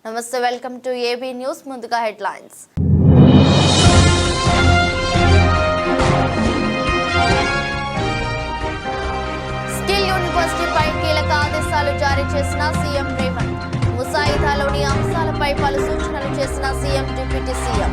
నమస్తే, welcome to AB news. ముందుగా headlines. Skill యూనివర్సిటీపై కీలక ఆదేశాలు జారీ చేసిన సీఎం రేవంత్. ముసాయిదాలోని అంశాలపై పలు సూచనలు చేసిన సీఎం, డిప్యూటీ సీఎం.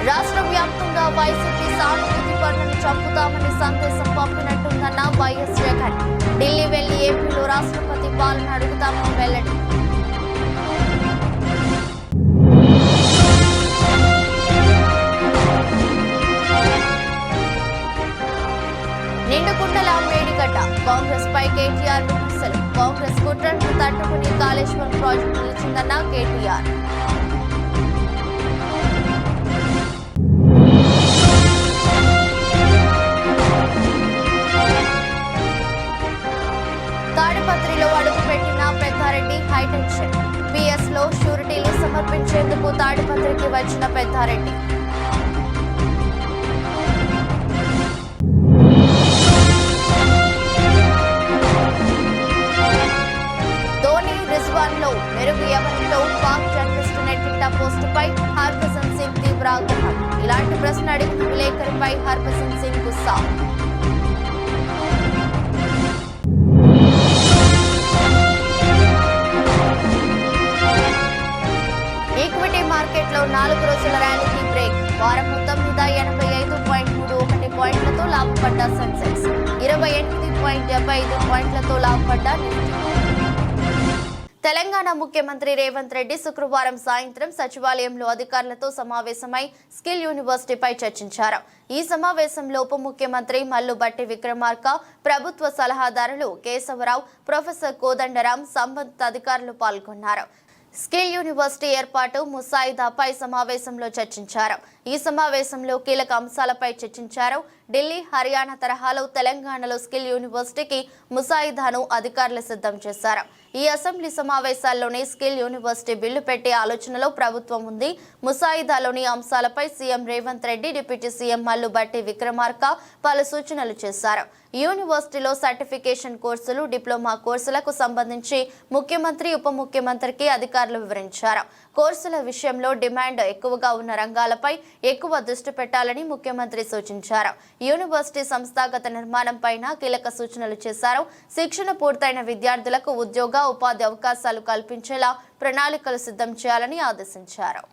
రాష్ట్ర వ్యాప్తంగా వైసీపీ సానుభూతి పనులను చంపుతామని సందేశం పంపినట్టుందన్న వైఎస్ జగన్. ఢిల్లీ వెళ్లి ఏపీలో రాష్ట్రపతి పాలన అడుగుతామని వెల్లడి. నిండుకుండల మేడిగడ్డ. కాంగ్రెస్ పై కేటీఆర్ విమర్శలు. కాంగ్రెస్ కుట్రను తట్టుకుని కాళేశ్వరం ప్రాజెక్టు నిలిచిందన్న కేటీఆర్. తాడిపత్రిలో అడుగుపెట్టిన పెద్దారెడ్డి హైటెన్షన్. పిఎస్ లో షూరిటీలు సమర్పించేందుకు తాడిపత్రికి వచ్చిన పెద్దారెడ్డి. ధోని రిజ్వాన్ లో మెరుగు ఎవరిలో పాక్ జర్నలిస్టు నెట్టింట పోస్టుపై హర్భజన్ సింగ్ తీవ్ర ఆగ్రహం. ఇలాంటి ప్రశ్న అడిగిన విలేకరిపై హర్భజన్ సింగ్ గుస్సా. ఈక్విటీ మార్కెట్లో 4 రోజుల ర్యాలీకి బ్రేక్. వారం మొత్తం మీద 85.31 పాయింట్లతో లాభపడ్డ సెన్సెక్స్, 28.75 పాయింట్లతో లాభపడ్డ నిఫ్టీ. తెలంగాణ ముఖ్యమంత్రి రేవంత్ రెడ్డి శుక్రవారం సాయంత్రం సచివాలయంలో అధికారులతో సమావేశమై స్కిల్ యూనివర్సిటీపై చర్చించారు. ఈ సమావేశంలో ఉప ముఖ్యమంత్రి మల్లు భట్టి విక్రమార్క, ప్రభుత్వ సలహాదారులు కేశవరావు, ప్రొఫెసర్ కోదండరాం, సంబంధిత అధికారులు పాల్గొన్నారు. స్కిల్ యూనివర్సిటీ ఏర్పాటు ముసాయిదాపై సమావేశంలో చర్చించారు. ఈ సమావేశంలో కీలక అంశాలపై చర్చించారు. ఢిల్లీ, హర్యానా తరహాలో తెలంగాణలో స్కిల్ యూనివర్సిటీకి ముసాయిదాను అధికారులు సిద్ధం చేశారు. ఈ అసెంబ్లీ సమావేశాల్లోనే స్కిల్ యూనివర్సిటీ బిల్లు పెట్టే ఆలోచనలో ప్రభుత్వం ఉంది. ముసాయిదాలోని అంశాలపై CM Revanth Reddy, deputy CM Mallu Bhatti Vikramarka పలు సూచనలు చేశారు. యూనివర్సిటీలో సర్టిఫికేషన్ కోర్సులు, డిప్లొమా కోర్సులకు సంబంధించి ముఖ్యమంత్రి, ఉప ముఖ్యమంత్రికి అధికారులు వివరించారు. కోర్సుల విషయంలో డిమాండ్ ఎక్కువగా ఉన్న రంగాలపై ఎక్కువ దృష్టి పెట్టాలని ముఖ్యమంత్రి సూచించారు. యూనివర్సిటీ సంస్థాగత నిర్మాణం పైన కీలక సూచనలు చేశారు. శిక్షణ పూర్తయిన విద్యార్థులకు ఉద్యోగ, ఉపాధి అవకాశాలు కల్పించేలా ప్రణాళికలు సిద్ధం చేయాలని ఆదేశించారు.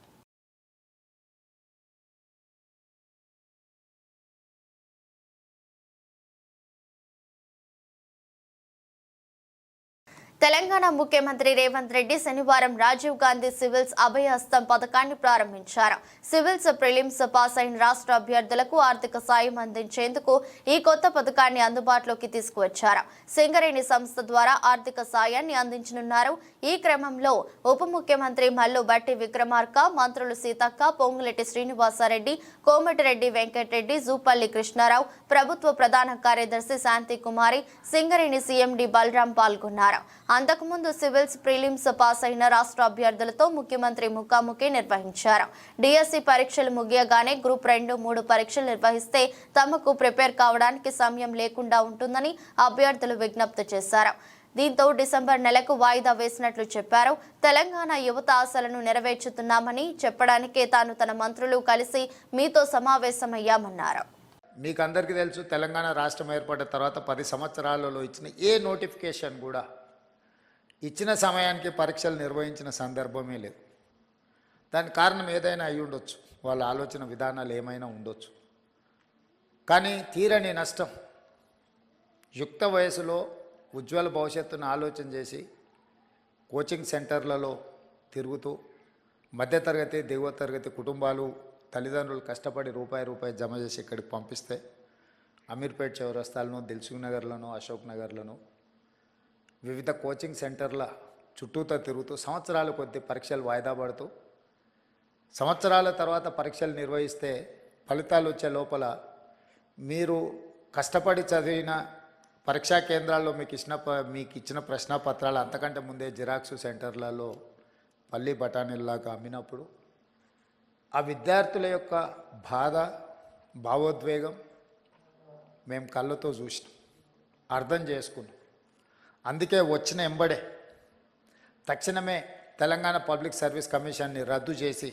తెలంగాణ ముఖ్యమంత్రి రేవంత్ రెడ్డి శనివారం రాజీవ్ గాంధీ సివిల్స్ అభయహస్తం పథకాన్ని ప్రారంభించారు. సివిల్స్ ప్రిలిమ్స్ పాస్ అయిన రాష్ట్ర అభ్యర్థులకు ఆర్థిక సాయం అందించేందుకు ఈ కొత్త పథకాన్ని అందుబాటులోకి తీసుకువచ్చారు. సింగరేణి సంస్థ ద్వారా ఆర్థిక సాయాన్ని అందించనున్నారు. ఈ క్రమంలో ఉప ముఖ్యమంత్రి మల్లు భట్టి విక్రమార్క, మంత్రులు సీతక్క, పొంగులేటి శ్రీనివాసరెడ్డి, కోమటిరెడ్డి వెంకటరెడ్డి, జూపల్లి కృష్ణారావు, ప్రభుత్వ ప్రధాన కార్యదర్శి శాంతి కుమారి, సింగరేణి సీఎండి బలరాం పాల్గొన్నారు. అంతకుముందు సివిల్స్ ప్రిలిమ్స్ పాస్ అయిన రాష్ట్ర అభ్యర్థులతో ముఖ్యమంత్రి ముఖాముఖి నిర్వహించారు. డిఎస్సి పరీక్షలు ముగియగానే గ్రూప్ 2, 3 పరీక్షలు నిర్వహిస్తే తమకు ప్రిపేర్ కావడానికి సమయం లేకుండా ఉంటుందని అభ్యర్థులు విజ్ఞప్తి చేశారు. దీంతో డిసెంబర్ నెలకు వాయిదా వేసినట్లు చెప్పారు. తెలంగాణ యువత ఆశలను నెరవేర్చుతున్నామని చెప్పడానికే తాను తన మంత్రులు కలిసి మీతో సమావేశమయ్యామన్నారు. మీకు అందరికీ తెలుసు, తెలంగాణ రాష్ట్రం ఏర్పడిన తర్వాత 10 సంవత్సరాలలో ఇచ్చిన ఏ నోటిఫికేషన్ కూడా ఇచ్చిన సమయానికి పరీక్షలు నిర్వహించిన సందర్భమే లేదు. దానికి కారణం ఏదైనా అయి ఉండొచ్చు, వాళ్ళ ఆలోచన విధానాలు ఏమైనా ఉండొచ్చు. కానీ తీరని నష్టం. యుక్త వయసులో ఉజ్వల భవిష్యత్తును ఆలోచన చేసి కోచింగ్ సెంటర్లలో తిరుగుతూ మధ్యతరగతి, దిగువ తరగతి కుటుంబాలు, తల్లిదండ్రులు కష్టపడి రూపాయి జమ చేసి ఇక్కడికి పంపిస్తే అమీర్పేట్ చౌరస్తాలను, దిల్సుఖ్ నగర్లను, అశోక్ నగర్లను, వివిధ కోచింగ్ సెంటర్ల చుట్టూతో తిరుగుతూ సంవత్సరాల కొద్ది పరీక్షలు వాయిదా పడుతూ సంవత్సరాల తర్వాత పరీక్షలు నిర్వహిస్తే ఫలితాలు వచ్చే లోపల మీరు కష్టపడి చదివిన పరీక్షా కేంద్రాల్లో మీకు ఇచ్చిన ప్రశ్నపత్రాలు అంతకంటే ముందే జిరాక్స్ సెంటర్లలో పల్లి బఠానీల్లాగా అమ్మినప్పుడు ఆ విద్యార్థుల యొక్క బాధ, భావోద్వేగం మేము కళ్ళతో చూసినాం, అర్థం చేసుకున్నాం. అందుకే వచ్చిన ఎంబడే తక్షణమే తెలంగాణ పబ్లిక్ సర్వీస్ కమిషన్ని రద్దు చేసి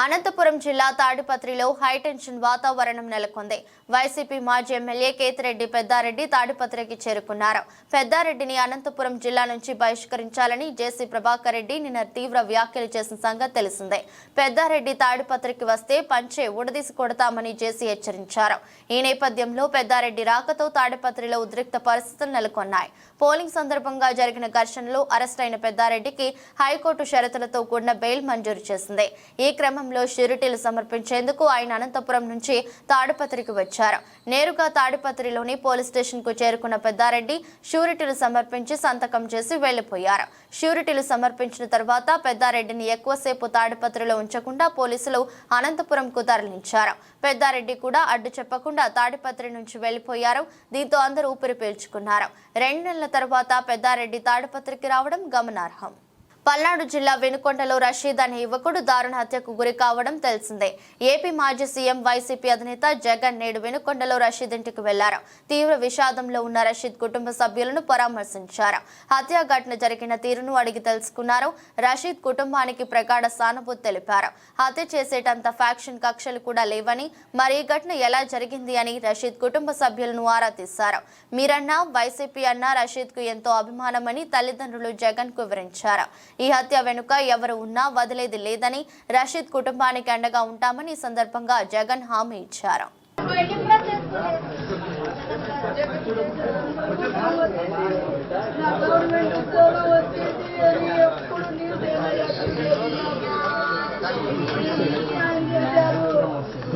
అనంతపురం జిల్లా తాడిపత్రిలో హైటెన్షన్ వాతావరణం నెలకొంది. వైసీపీ మాజీ ఎమ్మెల్యే కేతిరెడ్డి పెద్దారెడ్డి తాడిపత్రికి చేరుకున్నారు. పెద్దారెడ్డిని అనంతపురం జిల్లా నుంచి బహిష్కరించాలని జేసీ ప్రభాకర్ రెడ్డి నిన్న తీవ్ర వ్యాఖ్యలు చేసిన సంగతి తెలిసిందే. పెద్దారెడ్డి తాడిపత్రికి వస్తే పంచే ఉడదీసి కొడతామని జేసీ హెచ్చరించారు. ఈ నేపథ్యంలో పెద్దారెడ్డి రాకతో తాడిపత్రిలో ఉద్రిక్త పరిస్థితులు నెలకొన్నాయి. పోలింగ్ సందర్భంగా జరిగిన ఘర్షణలో అరెస్ట్ అయిన పెద్దారెడ్డికి హైకోర్టు షరతులతో కూడిన బెయిల్ మంజూరు చేసింది. ఈ క్రమంలో షూరిటీలు సమర్పించేందుకు ఆయన అనంతపురం నుంచి తాడిపత్రికి వచ్చారు. నేరుగా తాడిపత్రిలోని పోలీస్ స్టేషన్ కు చేరుకున్న పెద్దారెడ్డి షూరిటీలు సమర్పించి సంతకం చేసి వెళ్లిపోయారు. షూరిటీలు సమర్పించిన తర్వాత పెద్దారెడ్డిని ఎక్కువసేపు తాడిపత్రిలో ఉంచకుండా పోలీసులు అనంతపురంకు తరలించారు. పెద్దారెడ్డి కూడా అడ్డు చెప్పకుండా తాడిపత్రి నుంచి వెళ్లిపోయారు. దీంతో అందరూ ఊపిరి పీల్చుకున్నారు. 2 నెలల తర్వాత పెద్దారెడ్డి తాడిపత్రికి రావడం గమనార్హం. పల్నాడు జిల్లా వెనుకొండలో రషీద్ అనే యువకుడు దారుణ హత్యకు గురి కావడం తెలిసిందే. ఏపీ మాజీ సీఎం వైసీపీ అధినేత జగన్ నేడు వెనుకొండలో రషీద్ ఇంటికి వెళ్లారు. తీవ్ర విషాదంలో ఉన్న రషీద్ కుటుంబ సభ్యులను పరామర్శించారు. హత్య ఘటన జరిగిన తీరును అడిగి తెలుసుకున్నారు. రషీద్ కుటుంబానికి ప్రగాఢ సానుభూతి తెలిపారు. హత్య చేసేటంత ఫ్యాక్షన్ కక్షలు కూడా లేవని, మరి ఈ ఘటన ఎలా జరిగింది అని రషీద్ కుటుంబ సభ్యులను ఆరా తీశారు. మీరన్నా వైసీపీ అన్నా రషీద్ కు ఎంతో అభిమానమని తల్లిదండ్రులు జగన్ కు వివరించారు. ఈ హత్య వెనుక ఎవరు ఉన్నా వదిలేది లేదని, రషీద్ కుటుంబానికి అండగా ఉంటామని ఈ సందర్భంగా జగన్ హామీ ఇచ్చారు.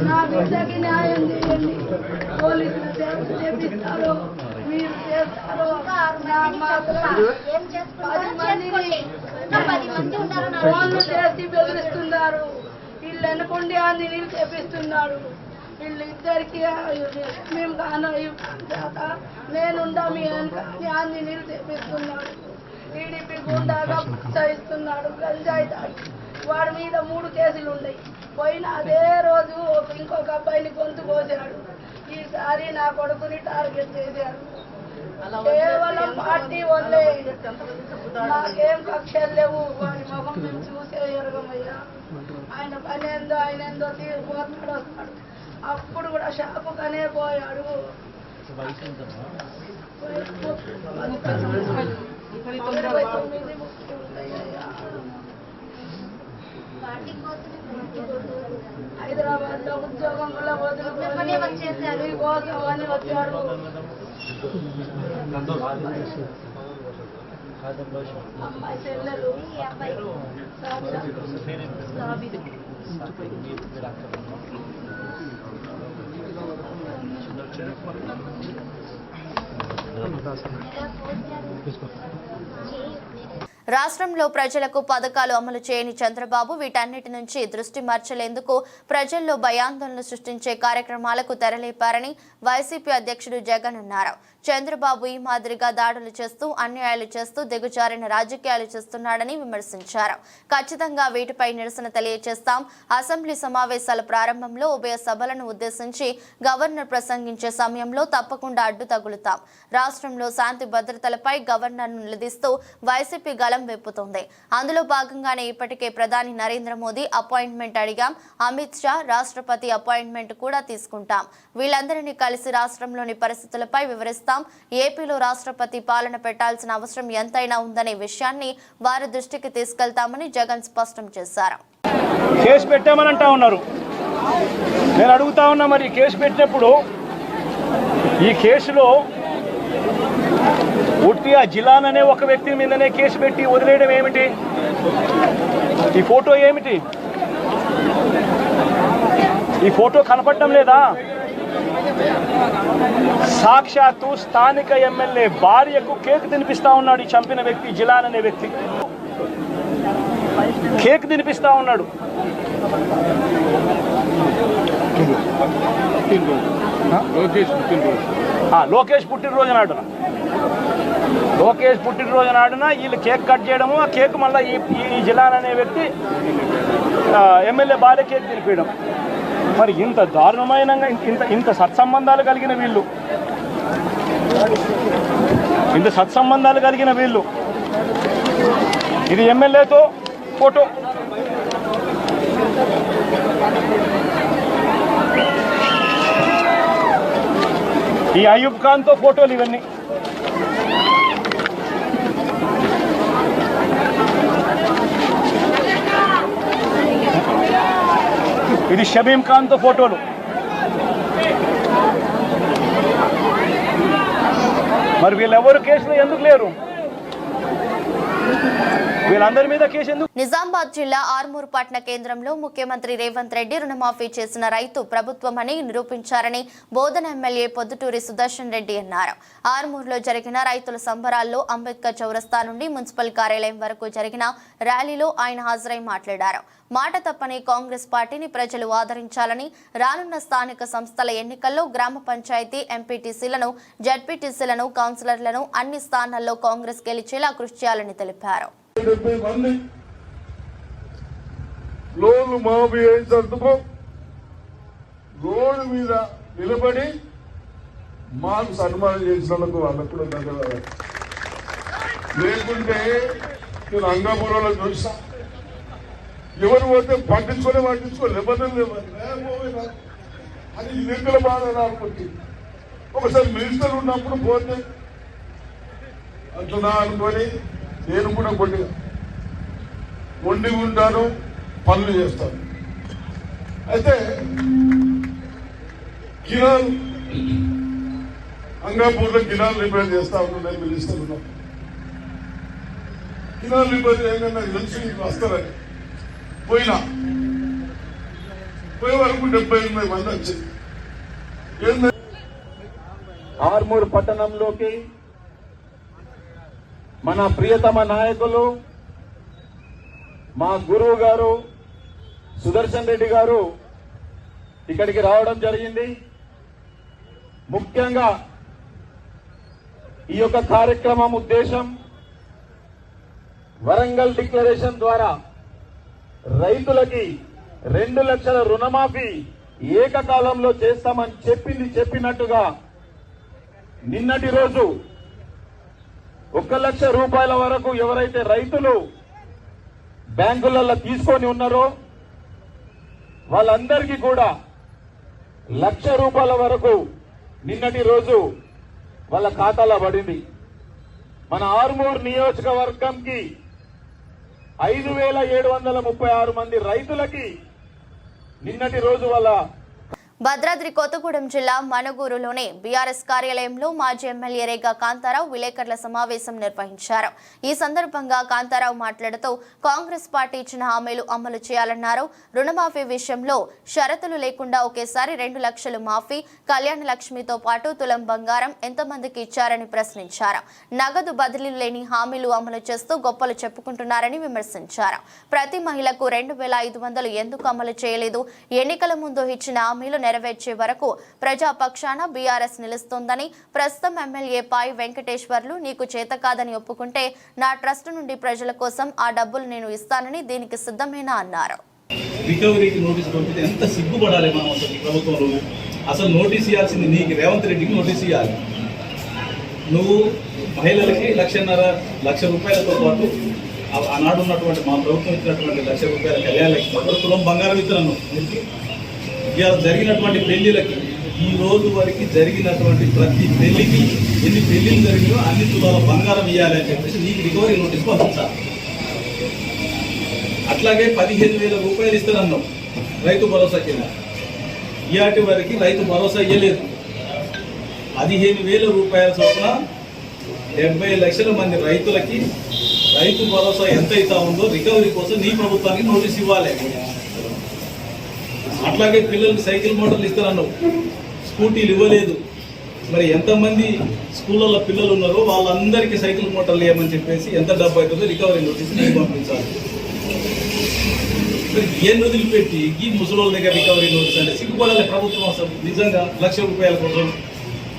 నా బిడ్డకి న్యాయం చేయండి. పోలీసులు చేపిస్తారు, మీరు చేస్తారు. ఫోన్లు చేసి బెదిరిస్తున్నారు. వీళ్ళు అనుకుండి అన్ని నీళ్ళు చేపిస్తున్నాడు. వీళ్ళు ఇద్దరికి మేము కాక నేనుండా మీ అన్ని నీళ్ళు చేపిస్తున్నాడు. టీడీపీ గుండాగా ప్రోత్సహిస్తున్నాడు. గంజాయి తాగి వాడి మీద 3 కేసులు ఉన్నాయి. పోయిన అదే రోజు ఇంకొక అబ్బాయిని గొంతు కోసాడు. ఈసారి నా కొడుకుని టార్గెట్ చేశాడు. కేవలం పార్టీ వల్లే, నాకేం కక్షలు లేవు. వాడి ముఖం మేము చూసే ఎరగమయ్యా. ఆయన పని ఏందో ఆయన ఏందో తీరిపోతాడు వస్తాడు. అప్పుడు కూడా షాపుకనే పోయాడు. 29 ఉంటాయ్యా. హైదరాబాద్ లో ఉద్యోగం కూడా వదులుకొని కోసం అని వచ్చాడు. అమ్మాయి చెల్లెలు రాష్ట్రంలో ప్రజలకు పథకాలు అమలు చేయని చంద్రబాబు వీటన్నిటి నుంచి దృష్టి మార్చలేందుకు ప్రజల్లో భయాందోళన సృష్టించే కార్యక్రమాలకు తెరలేపారని వైసీపీ అధ్యక్షుడు జగన్ అన్నారు. చంద్రబాబు ఈ మాదిరిగా దాడులు చేస్తూ అన్యాయాలు చేస్తూ దిగజారిన రాజకీయాలు చేస్తున్నాడని విమర్శించారు. ఖచ్చితంగా వీటిపై నిరసన తెలియజేస్తాం. అసెంబ్లీ సమావేశాల ప్రారంభంలో ఉభయ సభలను ఉద్దేశించి గవర్నర్ ప్రసంగించే సమయంలో తప్పకుండా అడ్డు తగులుతాం. రాష్ట్రంలో శాంతి భద్రతలపై గవర్నర్ను నిలదీస్తూ వైసీపీ గలం వెప్పుతోంది. అందులో భాగంగానే ఇప్పటికే ప్రధాని నరేంద్ర మోదీ అపాయింట్మెంట్ అడిగాం. అమిత్ షా రాష్ట్రపతి అపాయింట్మెంట్ కూడా తీసుకుంటాం. వీళ్ళందరినీ కలిసి రాష్ట్రంలోని పరిస్థితులపై వివరిస్తాం. ఏపీలో రాష్ట్రపతి పాలన పెట్టాల్సిన అవసరం ఎంతైనా ఉందనే విషయాన్ని వారి దృష్టికి తీసుకెళ్తామని జగన్ స్పష్టం చేశారు. కేసు పెట్టామని అంటా ఉన్నారు. నేను అడుగుతా ఉన్నా, మరి కేసు పెట్టినప్పుడు ఈ కేసులో ఉట్టి ఆ జిలాన్ అనే ఒక వ్యక్తి మీదనే కేసు పెట్టి వదిలేయడం ఏమిటి? ఈ ఫోటో ఏమిటి? ఈ ఫోటో కనపడడం లేదా? సాక్షాత్తు స్థానిక ఎమ్మెల్యే భార్యకు కేక్ తినిపిస్తా ఉన్నాడు ఈ చంపిన వ్యక్తి, జిలాన్ అనే వ్యక్తి. కేక్ తినిపిస్తా ఉన్నాడు. లోకేష్ పుట్టినరోజు నాడున వీళ్ళు కేక్ కట్ చేయడము, ఆ కేక్ మళ్ళీ ఈ జిలాన్ అనే వ్యక్తి ఎమ్మెల్యే భార్య కేక్ తినిపించడం. మరి ఇంత దారుణమైన ఇంత సత్సంబంధాలు కలిగిన వీళ్ళు, ఇది ఎమ్మెల్యేతో ఫోటో, ఈ అయూబ్ ఖాన్తో ఫోటోలు, ఇవన్నీ ఇది షబీం ఖాన్తో ఫోటోలు. మరి వీళ్ళెవరు కేసులో ఎందుకు లేరు? వీళ్ళందరి మీద కేసు ఎందుకు? నిజామాబాద్ జిల్లా ఆర్మూర్ పట్టణ కేంద్రంలో ముఖ్యమంత్రి రేవంత్ రెడ్డి రుణమాఫీ చేసిన రైతు ప్రభుత్వమని నిరూపించారని బోధన ఎమ్మెల్యే పొద్దుటూరి సుదర్శన్ రెడ్డి అన్నారు. ఆర్మూర్లో జరిగిన రైతుల సంబరాల్లో అంబేద్కర్ చౌరస్తా నుండి మున్సిపల్ కార్యాలయం వరకు జరిగిన ర్యాలీలో ఆయన హాజరై మాట్లాడారు. మాట తప్పని కాంగ్రెస్ పార్టీని ప్రజలు ఆదరించాలని, రానున్న స్థానిక సంస్థల ఎన్నికల్లో గ్రామ పంచాయతీ ఎంపీటీసీలను, జడ్పీటీసీలను, కౌన్సిలర్లను అన్ని స్థానాల్లో కాంగ్రెస్ గెలిచేలా కృషి చేయాలని తెలిపారు. 70 మంది లోన్లు మాఫీ అయ్యేందుకు రోడ్డు మీద నిలబడి మాకు సన్మానం చేసినందుకు వాళ్ళకు కూడా ధన్యవాదాలు. లేకుంటే నేను అంగాపురంలో చూసా, ఎవరు పోతే పట్టించుకో నిబంధనలు లేవు. అది ఎన్నికల బాధ అనుకుంటే ఒకసారి మినిస్టర్ ఉన్నప్పుడు పోతే అంటున్నా అనుకొని నేను కూడా కొద్దిగా వండి ఉంటాను, పనులు చేస్తాను. అయితే కిరాలు అంగాపూర్లో కిరాలు రిపేర్ చేస్తా ఉన్నాను, మినిస్టర్ ఉన్నాను. కిరాలు రిపేర్ చేయగానే నాకు తెలిసి వస్తారని పోయినా, పోయే వరకు 78 మంది వచ్చింది. ఆర్మూర్ పట్టణంలోకి మన ప్రియతమ నాయకులు, మా గురువు గారు సుదర్శన్ రెడ్డి గారు ఇక్కడికి రావడం జరిగింది. ముఖ్యంగా ఈ యొక్క కార్యక్రమం ఉద్దేశం వరంగల్ డిక్లరేషన్ ద్వారా రైతులకి 2 లక్షల రుణమాఫీ ఏకకాలంలో చేస్తామని చెప్పినట్టుగా నిన్నటి రోజు 1 లక్ష రూపాయల వరకు ఎవరైతే రైతులు బ్యాంకులలో తీసుకొని ఉన్నారో వాళ్ళందరికీ కూడా 1 లక్ష రూపాయల వరకు నిన్నటి రోజు వాళ్ళ ఖాతాలో పడింది. మన ఆర్మూర్ నియోజకవర్గంకి 5736 మంది రైతులకి నిన్నటి రోజు వాళ్ళ భద్రాద్రి కొత్తగూడెం జిల్లా మనుగూరులోని బీఆర్ఎస్ కార్యాలయంలో మాజీ ఎమ్మెల్యే రేగా కాంతారావు విలేకరుల సమావేశం నిర్వహించారు. ఈ సందర్భంగా కాంతారావు మాట్లాడుతూ కాంగ్రెస్ పార్టీ ఇచ్చిన హామీలు అమలు చేయాలన్నారు. రుణమాఫీ విషయంలో షరతులు లేకుండా ఒకేసారి 2 లక్షలు మాఫీ, కళ్యాణ లక్ష్మితో పాటు తులం బంగారం ఎంతమందికి ఇచ్చారని ప్రశ్నించారు. నగదు బదిలీలు లేని హామీలు అమలు చేస్తూ గొప్పలు చెప్పుకుంటున్నారని విమర్శించారు. ప్రతి మహిళకు 2500 ఎందుకు అమలు చేయలేదు? ఎన్నికల ముందు ఇచ్చిన హామీలు నెరవేర్చే వరకు ప్రజాపక్షాన బీఆర్ఎస్ నిలుస్తోందని, ప్రస్తుతం ఎమ్మెల్యే పాయ్ వెంకటేశ్వర్లు నీకు చేత కాదని ఒప్పుకుంటే నా ట్రస్ట్ నుండి ప్రజల కోసం ఆ డబ్బులు నేను ఇస్తానని దీనికి సిద్ధమేనా అన్నారు. రికవరీకి నోటీస్ పంపితే ఎంత సిగ్గుపడాలి మనం అసలు ప్రభుత్వంలో. అసలు నోటీస్ ఇవ్వాల్సింది నీకు, రేవంత్ రెడ్డికి నోటీస్ ఇవ్వాలి. నువ్వు మహిళలకి 1.5 లక్ష రూపాయలతో పాటు ఆనాడు ఉన్నటువంటి మా ప్రభుత్వం ఇచ్చినటువంటి 1 లక్ష రూపాయల కళ్యాణ లక్ష్మి, తులం బంగారం ఇస్తున్నాను. ఇవాళ జరిగినటువంటి పెళ్లిలకి, ఈ రోజు వరకు జరిగినటువంటి ప్రతి పెళ్లికి ఎన్ని పెళ్లిలు జరిగినో అన్ని తులాల బంగారం ఇవ్వాలి అని చెప్పేసి నీకు రికవరీ నోటీస్ పంపించాలి. అట్లాగే 15,000 రూపాయలు ఇస్తానన్నావు రైతు భరోసా కింద. ఇయాటి వరకు రైతు భరోసా ఇవ్వలేదు. 15,000 రూపాయల చొప్పున 70 లక్షల మంది రైతులకి రైతు భరోసా ఎంత అవుతా ఉందో రికవరీ కోసం నీ ప్రభుత్వానికి నోటీస్ ఇవ్వాలి. అట్లాగే పిల్లలకి సైకిల్ మోటార్లు ఇస్తానన్నావు, స్కూటీలు ఇవ్వలేదు. మరి ఎంతమంది స్కూళ్ళల్లో పిల్లలు ఉన్నారో వాళ్ళందరికీ సైకిల్ మోటార్లు ఇవ్వమని చెప్పేసి ఎంత డబ్బు అవుతుందో రికవరీ నోటీస్ నీకు పంపించాలి. మరి ఏం వదిలిపెట్టి ఈ ముసలోళ్ళ దగ్గర రికవరీ నోటీస్ అంటే సిగ్గుపడాలి ప్రభుత్వం. అసలు నిజంగా 1 లక్ష రూపాయల కోసం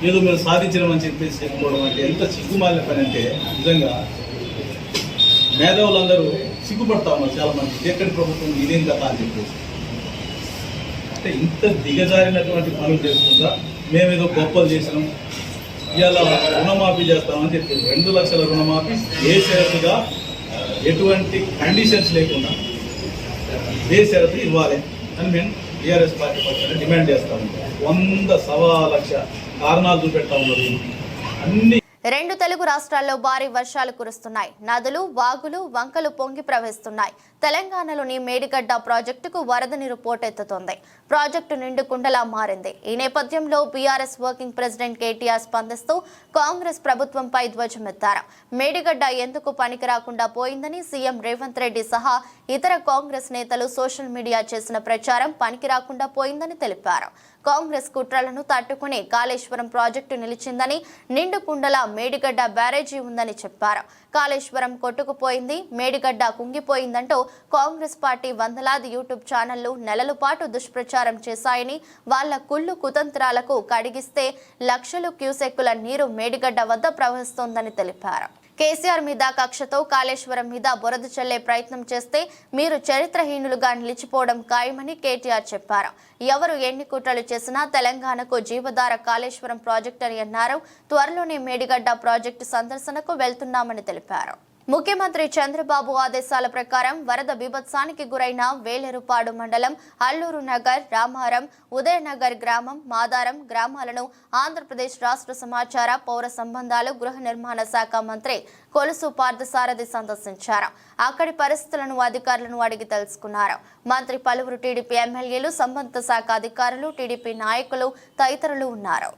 ఏదో మేము సాధించడం చెప్పేసి చెప్పుకోవడం అంటే ఎంత సిగ్గుమాలిన పని అంటే నిజంగా మేధావులందరూ సిగ్గుపడతా ఉన్నారు చాలా మంది. ఎక్కడి ప్రభుత్వం ఇదేం కదా అని చెప్పేసి. అంటే ఇంత దిగజారినటువంటి పనులు చేసుకుంటా మేమేదో గొప్పలు చేసినాం, ఇవాళ రుణమాఫీ చేస్తామని చెప్పింది. 2 లక్షల రుణమాఫీ బేషరతుగా ఎటువంటి కండిషన్స్ లేకుండా బేషరతు ఇవ్వాలి అని మేము టీఆర్ఎస్ పార్టీ పక్షాన డిమాండ్ చేస్తాము. 100 కారణాలు చూపెడతా ఉన్నారు. అన్ని 2 తెలుగు రాష్ట్రాల్లో భారీ వర్షాలు కురుస్తున్నాయి. నదులు, వాగులు, వంకలు పొంగి ప్రవహిస్తున్నాయి. తెలంగాణలోని మేడిగడ్డ ప్రాజెక్టుకు వరద నీరు పోటెత్తుతోంది. ప్రాజెక్టు నిండు కుండలా మారింది. ఈ నేపథ్యంలో బీఆర్ఎస్ వర్కింగ్ ప్రెసిడెంట్ కేటీఆర్ స్పందిస్తూ కాంగ్రెస్ ప్రభుత్వంపై ధ్వజమెత్తారు. మేడిగడ్డ ఎందుకు పనికి రాకుండా పోయిందని సీఎం రేవంత్ రెడ్డి సహా ఇతర కాంగ్రెస్ నేతలు సోషల్ మీడియా చేసిన ప్రచారం పనికి రాకుండా పోయిందని తెలిపారు. కాంగ్రెస్ కుట్రలను తట్టుకుని కాళేశ్వరం ప్రాజెక్టు నిలిచిందని, నిండు కుండల మేడిగడ్డ బ్యారేజీ ఉందని చెప్పారు. కాళేశ్వరం కొట్టుకుపోయింది, మేడిగడ్డ కుంగిపోయిందంటూ కాంగ్రెస్ పార్టీ వందలాది యూట్యూబ్ ఛానళ్లు నెలల పాటు దుష్ప్రచారం చేశాయని, వాళ్ల కుళ్ళు కుతంత్రాలకు కడిగిస్తే లక్షల క్యూసెక్కుల నీరు మేడిగడ్డ వద్ద ప్రవహిస్తోందని తెలిపారు. కేసీఆర్ మీద కక్షతో కాళేశ్వరం మీద బురద చల్లే ప్రయత్నం చేస్తే మీరు చరిత్రహీనులుగా నిలిచిపోవడం ఖాయమని కేటీఆర్ చెప్పారు. ఎవరు ఎన్ని కుట్రలు చేసినా తెలంగాణకు జీవధార కాళేశ్వరం ప్రాజెక్టు అని అన్నారు. త్వరలోనే మేడిగడ్డ ప్రాజెక్టు సందర్శనకు వెళ్తున్నామని తెలిపారు. ముఖ్యమంత్రి చంద్రబాబు ఆదేశాల ప్రకారం వరద బీభత్సానికి గురైన వేలేరుపాడు మండలం అల్లూరు నగర్, రామారం, ఉదయనగర్ గ్రామం, మాదారం గ్రామాలను ఆంధ్రప్రదేశ్ రాష్ట్ర సమాచార, పౌర సంబంధాలు, గృహ నిర్మాణ శాఖ మంత్రి కొలుసు పార్థసారథి సందర్శించారు. అక్కడి పరిస్థితులను అధికారులను అడిగి తెలుసుకున్నారు. మంత్రి పలువురు టీడీపీ ఎమ్మెల్యేలు, సంబంధిత శాఖ అధికారులు, టీడీపీ నాయకులు తదితరులు ఉన్నారు.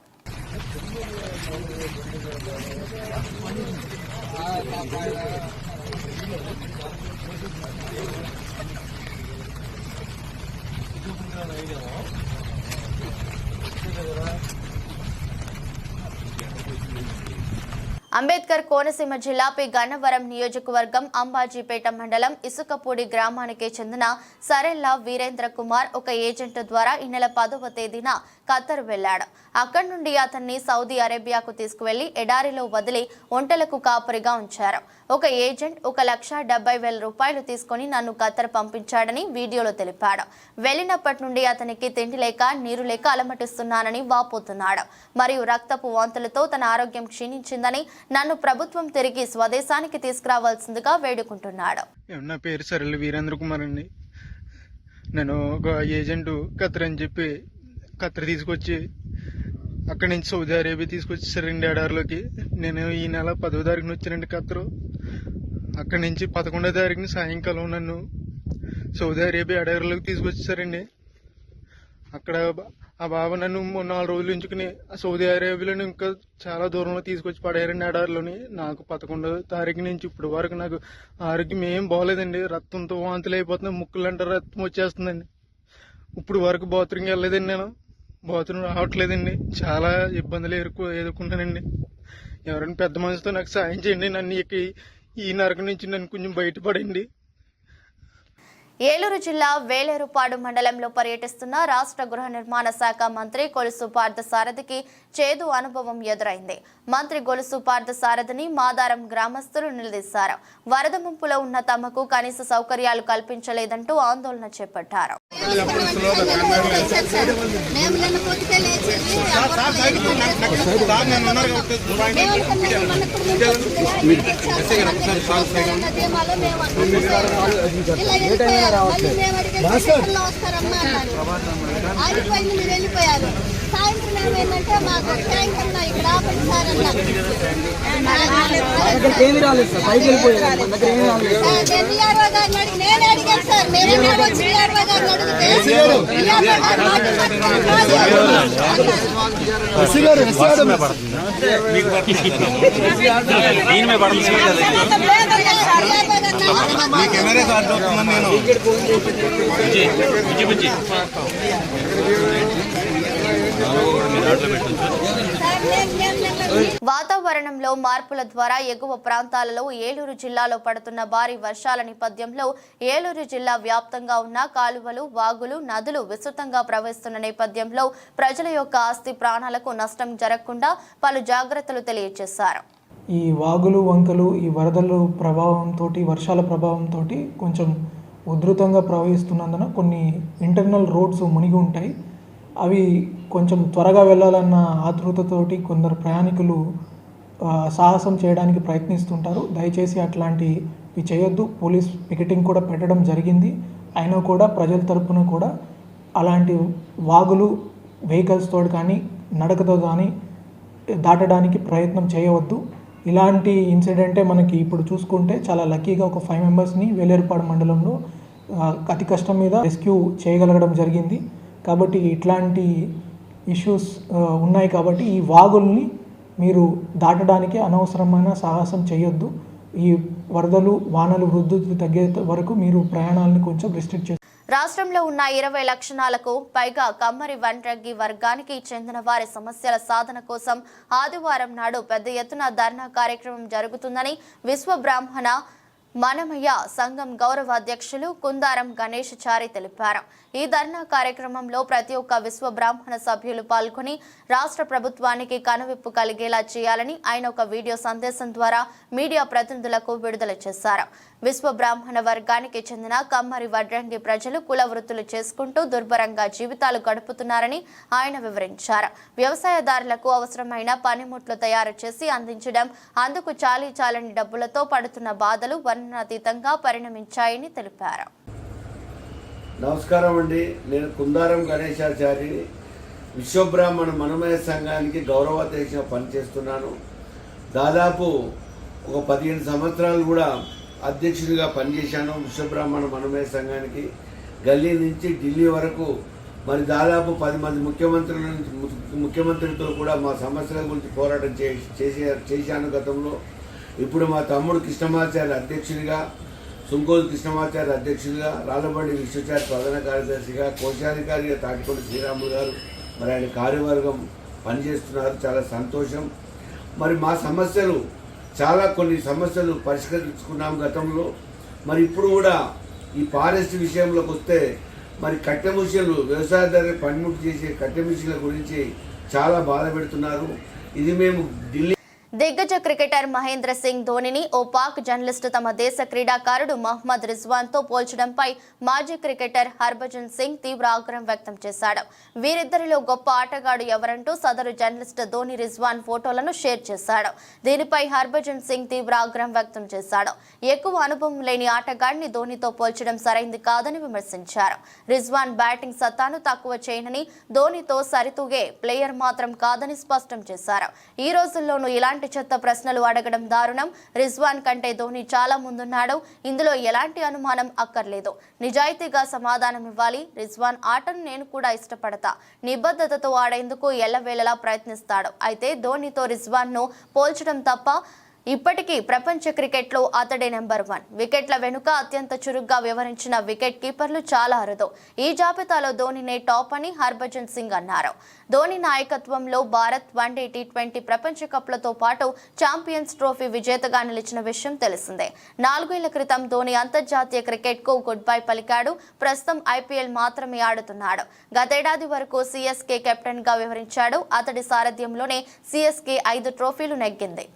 అంబేద్కర్ కోనసీమ జిల్లా పి గన్నవరం నియోజకవర్గం అంబాజీపేట మండలం ఇసుకపూడి గ్రామానికి చెందిన సరెల్లా వీరేంద్ర కుమార్ ఒక ఏజెంట్ ద్వారా ఈ నెల 10వ తేదీన ఖత్తర్ వెళ్లాడు. అక్కడి నుండి అతన్ని సౌదీ అరేబియాకు తీసుకువెళ్లి ఎడారిలో వదిలి ఒంటెలకు కాపరిగా ఉంచారు. ఒక ఏజెంట్ 1,70,000 రూపాయలు తీసుకుని నన్ను ఖత్తర్ పంపించాడని వీడియోలో తెలిపాడు. వెళ్లినప్పటి నుండి అతనికి తిండి లేక, నీరు లేక అలమటిస్తున్నానని వాపోతున్నాడు. మరియు రక్తపు వాంతులతో తన ఆరోగ్యం క్షీణించిందని, నన్ను ప్రభుత్వం తిరిగి స్వదేశానికి తీసుకురావాల్సిందిగా వేడుకుంటున్నాడు. నా పేరు సరెల్లా వీరేంద్ర కుమార్ అండి. నేను ఒక ఏజెంట్ ఖత్తర్ అని చెప్పి ఖత్తర్ తీసుకొచ్చి అక్కడి నుంచి సౌదీ అరేబియా తీసుకొచ్చేసారండి ఎడారిలోకి. నేను ఈ నెల 10వ తారీఖున వచ్చానండి ఖత్తరు. అక్కడి నుంచి 11వ తారీఖున సాయంకాలం నన్ను సౌదీ అరేబియా ఎడారిలోకి తీసుకొచ్చేసారండి. అక్కడ ఆ బాబా నన్ను 4 రోజులు ఉంచుకుని సౌదీ అరేబియాలో ఇంకా చాలా దూరంలో తీసుకొచ్చి పడేయారండి ఎడారిలోని. నాకు 11వ తారీఖు నుంచి ఇప్పుడు వరకు నాకు ఆరోగ్యం ఏం బాగోలేదండి. రక్తంతో వాంతులు అయిపోతున్నాయి, ముక్కులంటే రక్తం వచ్చేస్తుందండి. ఇప్పుడు వరకు బాత్రూమ్కి వెళ్ళలేదండి, నేను బాత్రూమ్ రావట్లేదండి. చాలా ఇబ్బందులు ఎదుర్కొంటానండి. ఎవరైనా పెద్ద మనిషితో నాకు సాయం చేయండి. నన్ను ఈ నరకం నుంచి నన్ను కొంచెం బయటపడండి. ఏలూరు జిల్లా వేలేరుపాడు మండలంలో పర్యటిస్తున్న రాష్ట్ర గృహ నిర్మాణ శాఖ మంత్రి కొలుసు పార్థసారథికి చేదు అనుభవం ఎదురైంది. మంత్రి కొలుసు పార్థసారథిని మాదారం గ్రామస్తులు నిలదీశారు. వరద ముంపులో ఉన్న తమకు కనీస సౌకర్యాలు కల్పించలేదంటూ ఆందోళన చేపట్టారు. ఆగిపోయింది, మీరు వెళ్ళిపోయారు. సాయంత్రం ఏమైందంటే మాకు ట్యాంకర్ ఇక్కడ నేనే అడిగాను సార్. నేనే వచ్చి గారిని వాతావరణంలో మార్పుల ద్వారా ఎగువ ప్రాంతాలలో ఏలూరు జిల్లాలో పడుతున్న భారీ వర్షాల నేపథ్యంలో ఏలూరు జిల్లా వ్యాప్తంగా ఉన్న కాలువలు, వాగులు, నదులు విస్తృతంగా ప్రవహిస్తున్న నేపథ్యంలో ప్రజల యొక్క ఆస్తి ప్రాణాలకు నష్టం జరగకుండా పలు జాగ్రత్తలు తెలియజేశారు. ఈ వాగులు, వంకలు, ఈ వరదల ప్రభావంతో, వర్షాల ప్రభావంతో కొంచెం ఉధృతంగా ప్రవహిస్తున్నందున కొన్ని ఇంటర్నల్ రోడ్స్ మునిగి ఉంటాయి. అవి కొంచెం త్వరగా వెళ్ళాలన్న ఆతృతతోటి కొందరు ప్రయాణికులు సాహసం చేయడానికి ప్రయత్నిస్తుంటారు. దయచేసి అట్లాంటివి చేయొద్దు. పోలీస్ పికెటింగ్ కూడా పెట్టడం జరిగింది. అయినా కూడా ప్రజల తరపున కూడా అలాంటి వాగులు వెహికల్స్తో కానీ నడకతో కానీ దాటడానికి ప్రయత్నం చేయవద్దు. ఇలాంటి ఇన్సిడెంటే మనకి ఇప్పుడు చూసుకుంటే చాలా లక్కీగా ఒక 5 మెంబర్స్ని వేలేరుపాడు మండలంలో అతి కష్టం మీద రెస్క్యూ చేయగలగడం జరిగింది. కాబట్టి ఇట్లాంటి ఇష్యూస్ ఉన్నాయి. కాబట్టి ఈ వాగుల్ని మీరు దాటడానికి అనవసరమైన సాహసం చేయొద్దు. ఈ వరదలు వానలు వృద్ధి తగ్గే వరకు మీరు ప్రయాణాలను కొంచెం రిస్ట్రిక్ట్ చేస్తారు. రాష్ట్రంలో ఉన్న 20 లక్షణాలకు పైగా కమ్మరి వండ్రగ్గి వర్గానికి చెందిన వారి సమస్యల సాధన కోసం ఆదివారం నాడు పెద్ద ఎత్తున ధర్నా కార్యక్రమం జరుగుతుందని విశ్వ బ్రాహ్మణ మనమయ్య సంఘం గౌరవ అధ్యక్షులు కుందారం గణేష్ చారి తెలిపారు. ఈ ధర్నా కార్యక్రమంలో ప్రతి ఒక్క విశ్వ బ్రాహ్మణ సభ్యులు పాల్గొని రాష్ట్ర ప్రభుత్వానికి కనువిప్పు కలిగేలా చేయాలని ఆయన ఒక వీడియో సందేశం ద్వారా మీడియా ప్రతినిధులకు విడుదల చేశారు. విశ్వ బ్రాహ్మణ వర్గానికి చెందిన కమ్మరి వడ్రంగి ప్రజలు కుల వృత్తులు చేసుకుంటూ దుర్భరంగా జీవితాలు గడుపుతున్నారని ఆయన వివరించారు. వ్యవసాయదారులకు అవసరమైన పనిముట్లు తయారు చేసి అందించడం, అందుకు చాలని డబ్బులతో పడుతున్న బాధలు వర్ణనాతీతంగా పరిణమించాయని తెలిపారు. నమస్కారం అండి. నేను కుందారం గణేశాచార్యని, విశ్వబ్రాహ్మణ మనమయ సంఘానికి గౌరవాధ్యక్షుడిగా పనిచేస్తున్నాను. దాదాపు ఒక 15 సంవత్సరాలు కూడా అధ్యక్షుడిగా పనిచేశాను విశ్వబ్రాహ్మణ మనమయ సంఘానికి. గల్లీ నుంచి ఢిల్లీ వరకు మరి దాదాపు 10 మంది ముఖ్యమంత్రులతో కూడా మా సమస్యల గురించి పోరాటం చేశాను గతంలో. ఇప్పుడు మా తమ్ముడు కృష్ణమాచార్య అధ్యక్షుడిగా, సుంకోలు కృష్ణమాచార్య అధ్యక్షుడిగా, రాళ్ళబండి విశ్వచార్య ప్రధాన కార్యదర్శిగా, కోశాధికారిగా తాటికొండ శ్రీరాములు గారు మరి ఆయన కార్యవర్గం పనిచేస్తున్నారు. చాలా సంతోషం. మరి మా సమస్యలు కొన్ని సమస్యలు పరిష్కరించుకున్నాం గతంలో. మరి ఇప్పుడు కూడా ఈ ఫారెస్ట్ విషయంలోకి వస్తే మరి కట్టె మిషన్లు, వ్యవసాయదారులు పనిముట్లు చేసే కట్టె మిషన్ల గురించి చాలా బాధ పెడుతున్నారు. ఇది మేము ఢిల్లీ దిగ్గజ క్రికెటర్ మహేంద్ర సింగ్ ధోనిని ఓ పాక్ జర్నలిస్టు తమ దేశ క్రీడాకారుడు మహ్మద్ రిజ్వాన్ తో పోల్చడంపై మాజీ క్రికెటర్ హర్భజన్ సింగ్ తీవ్ర ఆగ్రహం వ్యక్తం చేశాడు. వీరిద్దరిలో గొప్ప ఆటగాడు ఎవరంటూ సదరు జర్నలిస్ట్ ధోని రిజ్వాన్ ఫోటోలను షేర్ చేశాడు. దీనిపై హర్భజన్ సింగ్ తీవ్ర ఆగ్రహం వ్యక్తం చేశాడు. ఎక్కువ అనుభవం లేని ఆటగాడిని ధోనితో పోల్చడం సరైంది కాదని విమర్శించారు. రిజ్వాన్ బ్యాటింగ్ సత్తాను తక్కువ చేయనని, ధోనితో సరితూగే ప్లేయర్ మాత్రం కాదని స్పష్టం చేశారు. ఈ రోజుల్లోనూ ఇలాంటి చెత్త ప్రశ్నలు అడగడం దారుణం. రిజ్వాన్ కంటే ధోని చాలా ముందున్నాడు. ఇందులో ఎలాంటి అనుమానం అక్కర్లేదు. నిజాయితీగా సమాధానం ఇవ్వాలి. రిజ్వాన్ ఆటను నేను కూడా ఇష్టపడతా. నిబద్ధతతో ఆడేందుకు ఎల్లవేళలా ప్రయత్నిస్తాడు. అయితే ధోనితో రిజ్వాన్ ను పోల్చడం తప్ప. ఇప్పటికీ ప్రపంచ క్రికెట్లో అతడే నెంబర్ 1. వికెట్ల వెనుక అత్యంత చురుగ్గా వ్యవహరించిన వికెట్ కీపర్లు చాలా అరుదు. ఈ జాబితాలో ధోనినే టాప్ అని హర్భజన్ సింగ్ అన్నారు. ధోని నాయకత్వంలో భారత్ వన్డే, టీ20 ప్రపంచ కప్లతో పాటు ఛాంపియన్స్ ట్రోఫీ విజేతగా నిలిచిన విషయం తెలిసిందే. 4 ఏళ్ల క్రితం ధోని అంతర్జాతీయ క్రికెట్కు గుడ్ బై పలికాడు. ప్రస్తుతం IPL మాత్రమే ఆడుతున్నాడు. గతేడాది వరకు CSK కెప్టెన్గా వ్యవహరించాడు. అతడి సారథ్యంలోనే CSK 5 ట్రోఫీలు నెగ్గింది.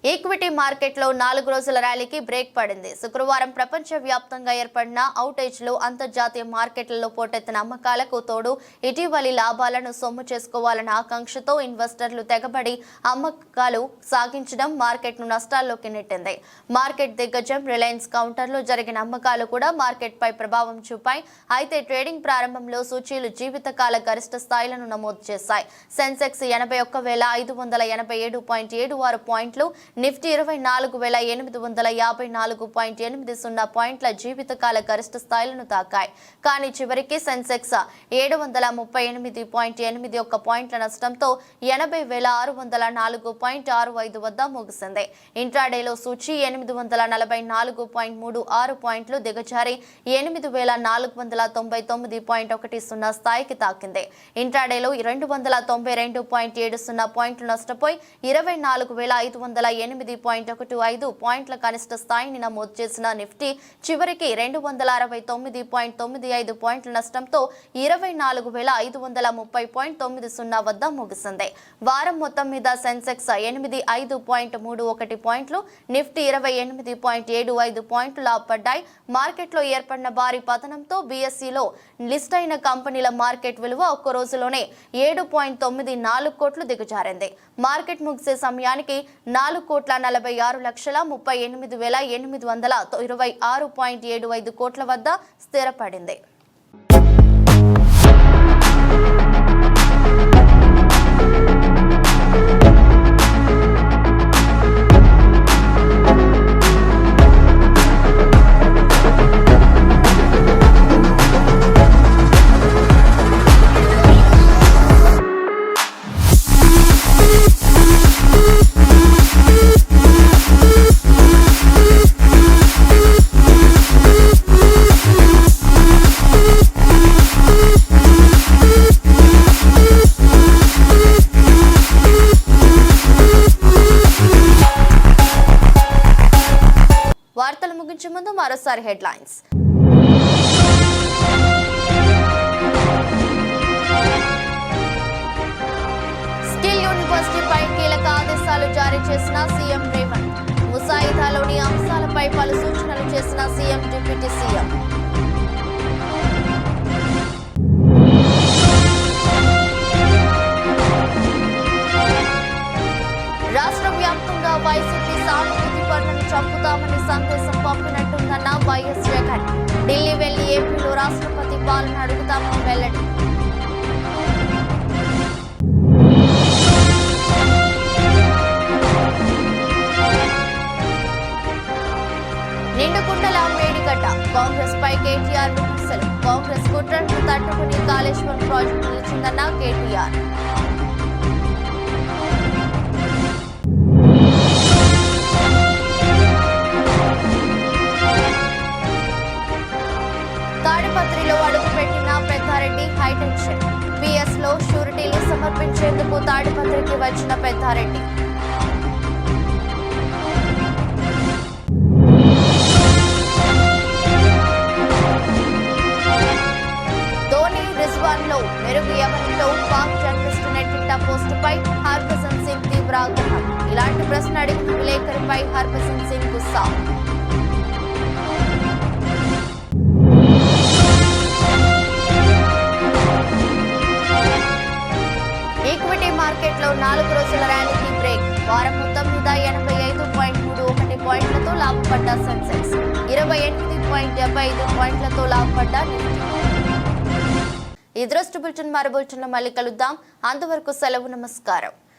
ఈక్విటీ మార్కెట్లో 4 రోజుల ర్యాలీకి బ్రేక్ పడింది. శుక్రవారం ప్రపంచవ్యాప్తంగా ఏర్పడిన అవుటేజ్లు, అంతర్జాతీయ మార్కెట్లలో పోటెత్తిన అమ్మకాలకు తోడు ఇటీవలి లాభాలను సొమ్ము చేసుకోవాలన్న ఆకాంక్షతో ఇన్వెస్టర్లు తెగబడి అమ్మకాలు సాగించడం మార్కెట్ను నష్టాల్లోకి నెట్టింది. మార్కెట్ దిగ్గజం రిలయన్స్ కౌంటర్లో జరిగిన అమ్మకాలు కూడా మార్కెట్పై ప్రభావం చూపాయి. అయితే ట్రేడింగ్ ప్రారంభంలో సూచీలు జీవితకాల గరిష్ట స్థాయిలను నమోదు చేశాయి. సెన్సెక్స్ 81,587.76 పాయింట్లు, నిఫ్టీ 24,854.80 పాయింట్ల జీవితకాల గరిష్ట స్థాయిలను తాకాయి. కానీ చివరికి సెన్సెక్స్ 738.81 పాయింట్ల నష్టంతో 80,604.65 వద్ద ముగిసింది. ఇంట్రాడేలో సూచీ 844.36 పాయింట్లు దిగజారి 8,499.10 స్థాయికి తాకింది. ఇంట్రాడేలో 292.70 పాయింట్లు నష్టపోయి 24,580 158.15 పాయింట్ల కనిష్ట స్థాయిని నమోదు చేసిన నిఫ్టీ చివరికి 269.95 పాయింట్ల నష్టంతో 24,530.90 వద్ద ముగిసింది. వారం మొత్తం మీద సెన్సెక్స్ 85.31 పాయింట్లు, నిఫ్టీ 28.75 పాయింట్లు లాభపడ్డాయి. మార్కెట్లో ఏర్పడిన భారీ పతనంతో బీఎస్ఈలో లిస్ట్ అయిన కంపెనీల మార్కెట్ విలువ ఒక్క రోజులోనే 7.94 కోట్లు దిగజారింది. మార్కెట్ ముగిసే సమయానికి 4,46,38,826.75 కోట్ల వద్ద స్థిరపడింది. వార్తలు ముగించే ముందు మరోసారి హెడ్లైన్స్. స్కిల్ యూనివర్సిటీపై కీలక ఆదేశాలు జారీ చేసిన సీఎం రేవంత్. ముసాయిదాలోని అంశాలపై పలు సూచనలు చేసిన సీఎం డిప్యూటీ సీఎం. రాష్ట్ర వ్యాప్తంగా వైసీపీ సానుభూతి పనులను చంపుతామని సందేశం పంపినట్టుందన్న వైఎస్ జగన్. ఢిల్లీ వెళ్లి ఏపీలో రాష్ట్రపతి పాలన అడుగుతామని వెల్లడి. నిండుకుండల మేడిగడ్డ కాంగ్రెస్ పై కేటీఆర్ విమర్శలు. కాంగ్రెస్ కుట్రను తట్టుకుని కాళేశ్వరం ప్రాజెక్టు నిలిచిందన్న కేటీఆర్. తాడిపత్రిలో అడుగుపెట్టిన పెద్దారెడ్డి హైటెన్షన్. పిఎస్ లో షూరిటీలు సమర్పించేందుకు తాడిపత్రికి వచ్చిన పెద్దారెడ్డి. ధోని రిజ్వాన్ లో మెరుగు ఎవరిలో పాక్ జర్నలిస్ట్ నెట్టింట పోస్టుపై హర్భజన్ సింగ్ తీవ్ర ఆగ్రహం. ఇలాంటి ప్రశ్న అడిగిన విలేకరిపై హర్భజన్ సింగ్ గుస్సా. ఈక్విటీ మార్కెట్లో 4 రోజుల ర్యాలీకి బ్రేక్. వారం మొత్తం మీద 85.31 పాయింట్లతో లాభపడ్డ సెన్సెక్స్, 28.75 పాయింట్లతో లాభపడ్డ నిఫ్టీ. ఈ దృష్టి బులెటిన్ మరో బులెటిన్లో మళ్ళీ కలుద్దాం. అంతవరకు సెలవు, నమస్కారం.